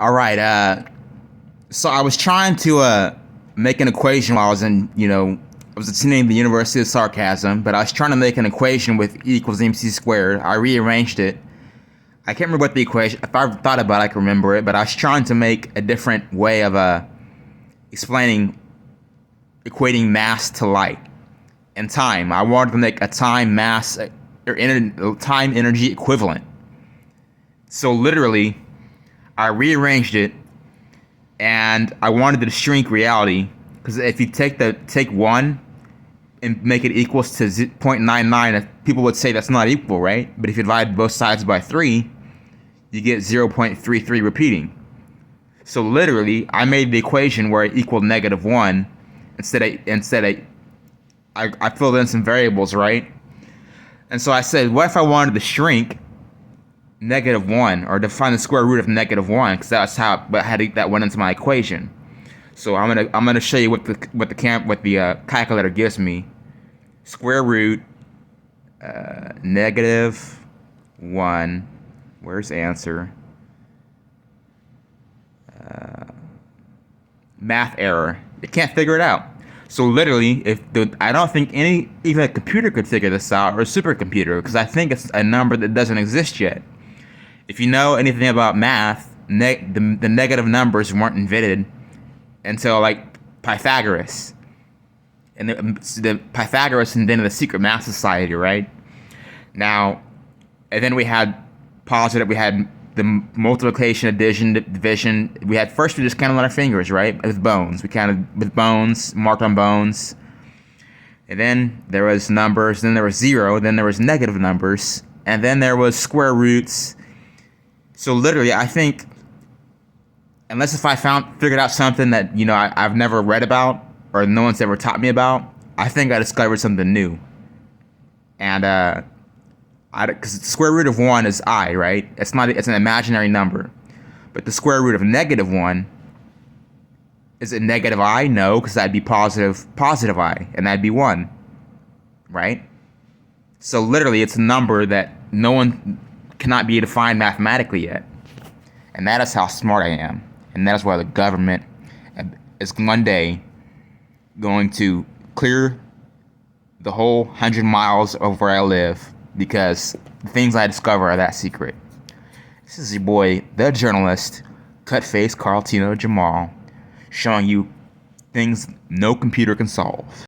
All right. So I was trying to make an equation while I was I was attending the University of Sarcasm, but I was trying to make an equation with E equals MC squared. I rearranged it. I can't remember what the equation. If I thought about it, I can remember it. But I was trying to make a different way of equating mass to light and time. I wanted to make a time mass or time energy equivalent. So literally, I rearranged it, and I wanted to shrink reality, because if you take 1 and make it equals to 0.99, people would say that's not equal, right? But if you divide both sides by 3, you get 0.33 repeating. So literally, I made the equation where it equaled -1 I filled in some variables, right? And so I said, what if I wanted to shrink -1, or define the square root of -1, because that's how that went into my equation. So I'm gonna show you what the calculator gives me. Square root -1. Where's answer? Math error. It can't figure it out. So literally, I don't think even a computer could figure this out, or a supercomputer, because I think it's a number that doesn't exist yet. If you know anything about math, the negative numbers weren't invented until like Pythagoras. And the Pythagoras invented the secret math society, right? Now, and then we had the multiplication, addition, division. We just counted on our fingers, right? With bones. We counted with bones, marked on bones. And then there was numbers, then there was 0, then there was negative numbers, and then there was square roots. So literally, I think, unless if I figured out something that I've never read about, or no one's ever taught me about, I think I discovered something new. And because the square root of 1 is I, right? It's an imaginary number. But the square root of -1, is it negative I? No, because that'd be positive I, and that'd be 1, right? So literally, it's a number that cannot be defined mathematically yet. And that is how smart I am. And that is why the government is one day going to clear the whole 100 miles of where I live, because the things I discover are that secret. This is your boy, the journalist, Cutface Carl Tino Jamal, showing you things no computer can solve.